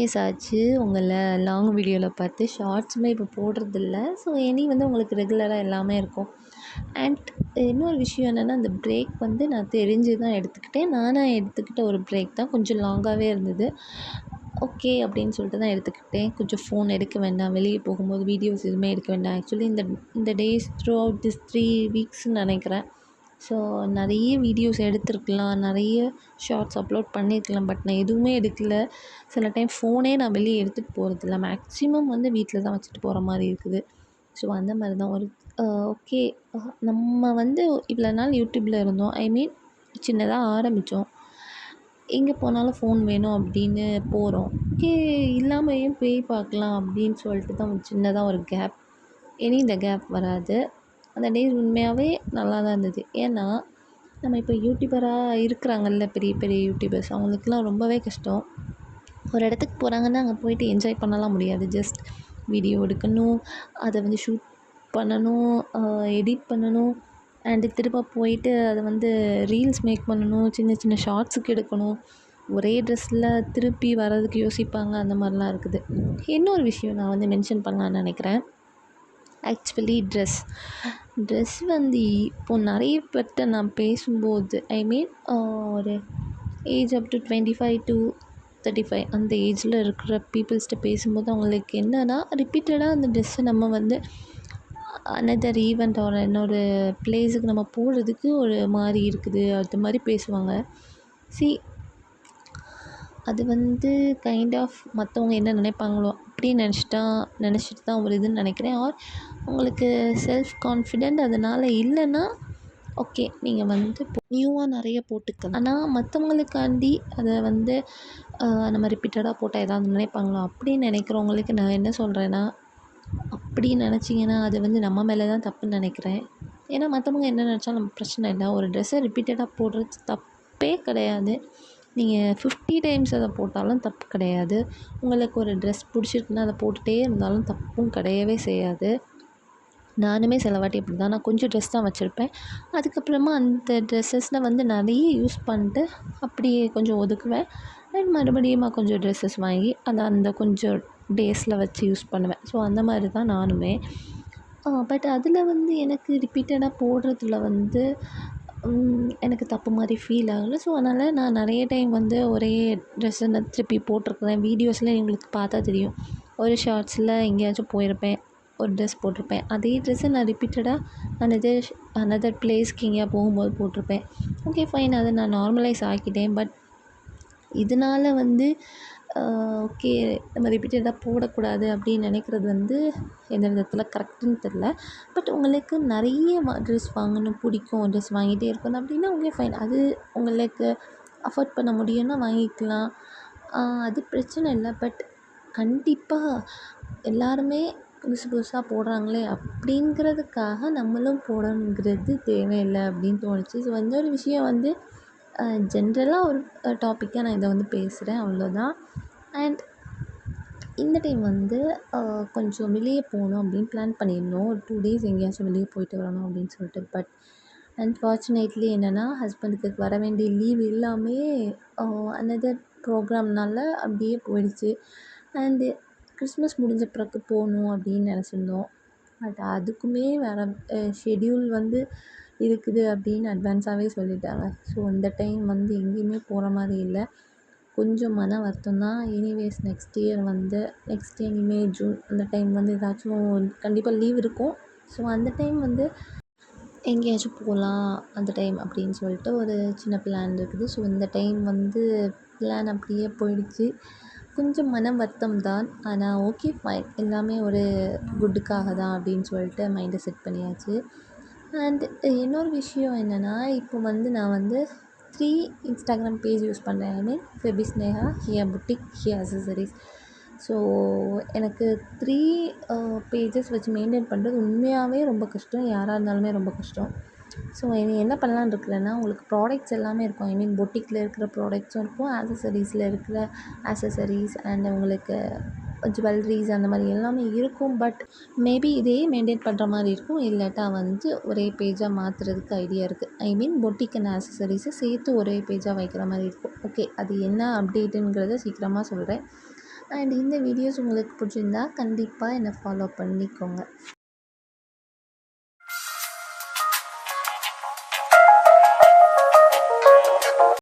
Days ஆச்சு உங்களை long வீடியோவில் பார்த்து. ஷார்ட்ஸுமே இப்போ போடுறதில்ல. ஸோ இனி வந்து உங்களுக்கு ரெகுலராக எல்லாமே இருக்கும். அண்ட் இன்னொரு விஷயம் என்னென்னா, அந்த பிரேக் வந்து நான் தெரிஞ்சு தான் எடுத்துக்கிட்டேன். நானாக எடுத்துக்கிட்ட ஒரு பிரேக் தான். கொஞ்சம் லாங்காகவே இருந்தது. ஓகே அப்படின்னு சொல்லிட்டு தான் எடுத்துக்கிட்டேன். கொஞ்சம் ஃபோன் எடுக்க வேண்டாம், வெளியே போகும்போது வீடியோஸ் எதுவுமே எடுக்க வேண்டாம். ஆக்சுவலி இந்த டேஸ் த்ரூ அவுட் திஸ் 3 வீக்ஸ்ன்னு நினைக்கிறேன். ஸோ நிறைய வீடியோஸ் எடுத்திருக்கலாம், நிறைய ஷார்ட்ஸ் அப்லோட் பண்ணியிருக்கலாம். பட் நான் எதுவுமே எடுக்கல. சில டைம் ஃபோனே நான் வெளியே எடுத்துகிட்டு போகிறதில்ல. மேக்ஸிமம் வந்து வீட்டில் தான் வச்சுட்டு போகிற மாதிரி இருக்குது. ஸோ அந்த மாதிரி தான் ஒரு ஓகே. நம்ம வந்து இவ்வளோ நாள் யூடியூப்பில் இருந்தோம். ஐ மீன் சின்னதாக ஆரம்பித்தோம். எங்கே போனாலும் ஃபோன் வேணும் அப்படின்னு போகிறோம். ஓகே, இல்லாமையும் போய் பார்க்கலாம் அப்படின்னு சொல்லிட்டு தான் சின்னதாக ஒரு கேப். இனி இந்த கேப் வராது. அந்த டேஸ் உண்மையாகவே நல்லா தான் இருந்தது. ஏன்னா நம்ம இப்போ யூடியூபராக இருக்கிறாங்கல்ல, பெரிய பெரிய யூடியூபர்ஸ், அவங்களுக்குலாம் ரொம்பவே கஷ்டம். ஒரு இடத்துக்கு போகிறாங்கன்னா அங்கே போயிட்டு என்ஜாய் பண்ணலாம் முடியாது. ஜஸ்ட் வீடியோ எடுக்கணும், அதை வந்து ஷூட் பண்ணணும், எடிட் பண்ணணும், அண்டு திரும்ப போயிட்டு அதை வந்து ரீல்ஸ் மேக் பண்ணணும், சின்ன சின்ன ஷார்ட்ஸுக்கு எடுக்கணும், ஒரே ட்ரெஸ்ஸில் திருப்பி வர்றதுக்கு யோசிப்பாங்க. அந்த மாதிரிலாம் இருக்குது. இன்னொரு விஷயம் நான் வந்து மென்ஷன் பண்ணலான்னு நினைக்கிறேன். ஆக்சுவலி ட்ரெஸ் வந்து இப்போது நிறைய பேர்கிட்ட நான் பேசும்போது, ஐ மீன் ஒரு ஏஜ் அப் டு 25 to 35 அந்த ஏஜில் இருக்கிற பீப்புள்ஸ்கிட்ட பேசும்போது அவங்களுக்கு என்னென்னா, ரிப்பீட்டடாக அந்த ட்ரெஸ்ஸை நம்ம வந்து அனதர் ஈவெண்ட் ஒரு இன்னொரு பிளேஸுக்கு நம்ம போகிறதுக்கு ஒரு மாதிரி இருக்குது, அது மாதிரி பேசுவாங்க. அது வந்து கைண்ட் ஆஃப் மற்றவங்க என்ன நினைப்பாங்களோ அப்படின்னு நினச்சிட்டு தான் ஒரு இதுன்னு நினைக்கிறேன். ஆர் உங்களுக்கு செல்ஃப் கான்ஃபிடென்ட் அதனால் இல்லைன்னா ஓகே, நீங்கள் வந்து நியூவாக நிறைய போட்டுக்கலாம். ஆனால் மற்றவங்களுக்காண்டி அதை வந்து நம்ம ரிப்பீட்டடாக போட்டால் ஏதாவது நினைப்பாங்களோ அப்படின்னு நினைக்கிறவங்களுக்கு நான் என்ன சொல்கிறேன்னா, அப்படி நினச்சிங்கன்னா அது வந்து நம்ம மேலே தான் தப்புன்னு நினைக்கிறேன். ஏன்னா மற்றவங்க என்ன நினச்சாலும் நம்ம பிரச்சனை இல்லை. ஒரு ட்ரெஸ்ஸை ரிப்பீட்டடாக போடுறது தப்பே கிடையாது. நீங்கள் 50 டைம்ஸ் அதை போட்டாலும் தப்பு கிடையாது. உங்களுக்கு ஒரு ட்ரெஸ் பிடிச்சிருக்குன்னா அதை போட்டுகிட்டே இருந்தாலும் தப்பும் கிடையவே செய்யாது. நானுமே சில வாட்டி இப்படி தான். நான் கொஞ்சம் ட்ரெஸ் தான் வச்சுருப்பேன். அதுக்கப்புறமா அந்த ட்ரெஸ்ஸஸில் வந்து நிறைய யூஸ் பண்ணிட்டு அப்படியே கொஞ்சம் ஒதுக்குவேன். அண்ட் மறுபடியும் கொஞ்சம் ட்ரெஸ்ஸஸ் வாங்கி அதை அந்த கொஞ்சம் டேஸில் வச்சு யூஸ் பண்ணுவேன். ஸோ அந்த மாதிரி தான் நானுமே. பட் அதில் வந்து எனக்கு ரிப்பீட்டடாக போடுறதுல வந்து எனக்கு தப்பு மாதிரி ஃபீல் ஆகலை. ஸோ அதனால் நான் நிறைய டைம் வந்து ஒரே ட்ரெஸ்ஸை நான் திருப்பி போட்டிருக்கிறேன். வீடியோஸில் எங்களுக்கு பார்த்தா தெரியும். ஒரு ஷார்ட்ஸில் எங்கேயாச்சும் போயிருப்பேன், ஒரு ட்ரெஸ் போட்டிருப்பேன். அதே ட்ரெஸ்ஸை நான் ரிப்பீட்டடாக அனதர் பிளேஸ்க்கு எங்கேயா போகும்போது போட்டிருப்பேன். ஓகே ஃபைன், அதை நான் நார்மலைஸ் ஆக்கிட்டேன். பட் இதனால் வந்து ஓகே நம்ம ரிப்பீட்டடாக போடக்கூடாது அப்படின்னு நினைக்கிறது வந்து எந்த விதத்தில் கரெக்டுன்னு தெரில. பட் உங்களுக்கு நிறைய ட்ரெஸ் வாங்கணும் பிடிக்கும், ட்ரெஸ் வாங்கிட்டே இருக்கணும் அப்படின்னா ஓகே ஃபைன். அது உங்களுக்கு அஃபோர்ட் பண்ண முடியும்னா வாங்கிக்கலாம், அது பிரச்சனை இல்லை. பட் கண்டிப்பாக எல்லாருமே புதுசு புதுசாக போடுறாங்களே அப்படிங்கிறதுக்காக நம்மளும் போடணுங்கிறது தேவையில்லை அப்படின்னு தோணுச்சு. ஸோ இந்த ஒரு விஷயம் வந்து ஜென்ரலாக ஒரு டாப்பிக்காக நான் இதை வந்து பேசுகிறேன், அவ்வளோதான். அண்ட் இந்த டைம் வந்து கொஞ்சம் வெளியே போகணும் அப்படின்னு பிளான் பண்ணியிருந்தோம். ஒரு 2 days எங்கேயாச்சும் வெளியே போயிட்டு வரணும் அப்படின்னு சொல்லிட்டு. பட் அன்ஃபார்ச்சுனேட்லி என்னென்னா, ஹஸ்பண்டுக்கு வர வேண்டிய லீவ் எல்லாமே அனதர் ப்ரோக்ராம்னால அப்படியே போயிடுச்சு. அண்டு கிறிஸ்மஸ் முடிஞ்ச பிறகு போகணும் அப்படின்னு நினச்சிருந்தோம். பட் அதுக்குமே வேறு ஷெட்யூல் வந்து இருக்குது அப்படின்னு அட்வான்ஸாகவே சொல்லிட்டாங்க. ஸோ இந்த டைம் வந்து எங்கேயுமே போகிற மாதிரி இல்லை. கொஞ்சம் மன வருத்தம் தான். எனிவேஸ் நெக்ஸ்ட் இனிமேல் ஜூன் அந்த டைம் வந்து ஏதாச்சும் கண்டிப்பாக லீவ் இருக்கும். ஸோ அந்த டைம் வந்து எங்கேயாச்சும் போகலாம் அந்த டைம் அப்படின்னு சொல்லிட்டு ஒரு சின்ன பிளான் இருக்குது. ஸோ இந்த டைம் வந்து பிளான் அப்படியே போயிடுச்சு. கொஞ்சம் மன வருத்தம் தான். ஆனால் ஓகே ஃபைன், எல்லாமே ஒரு குட்டுக்காக தான் அப்படின்னு சொல்லிட்டு மைண்டை செட் பண்ணியாச்சு. அண்ட் இன்னொரு விஷயம் என்னென்னா, இப்போ வந்து நான் வந்து 3 இன்ஸ்டாகிராம் பேஜ் யூஸ் பண்ணுறேன். ஐ மீன் ஃபெபிஸ்னேஹா, ஹியா புட்டிக், ஹியா அக்சசரிஸ். ஸோ எனக்கு 3 பேஜஸ் வச்சு மெயின்டைன் பண்ணுறது உண்மையாகவே ரொம்ப கஷ்டம். யாராக இருந்தாலுமே ரொம்ப கஷ்டம். ஸோ என்ன பண்ணலான்னு இருக்கிறேன்னா, உங்களுக்கு ப்ராடக்ட்ஸ் எல்லாமே இருக்கும். ஐ மீன் பொட்டிக்கில் இருக்கிற ப்ராடக்ட்ஸும் இருக்கும், ஆக்சசரிஸில் இருக்கிற ஆக்சசரிஸ் அண்ட் உங்களுக்கு ஜுவல்லரிஸ் அந்த மாதிரி எல்லாமே இருக்கும். பட் மேபி இதே மெயின்டைன் பண்ணுற மாதிரி இருக்கும். இல்லாட்டா வந்து ஒரே பேஜாக மாற்றுறதுக்கு ஐடியா இருக்குது. ஐ மீன் பொட்டிக் அண்ட் ஆக்சசரிஸை சேர்த்து ஒரே பேஜாக வைக்கிற மாதிரி இருக்கும். ஓகே, அது என்ன அப்டேட்டுங்கிறத சீக்கிரமாக சொல்கிறேன். அண்ட் இந்த வீடியோஸ் உங்களுக்கு பிடிச்சிருந்தா கண்டிப்பாக என்னை ஃபாலோ பண்ணிக்கோங்க.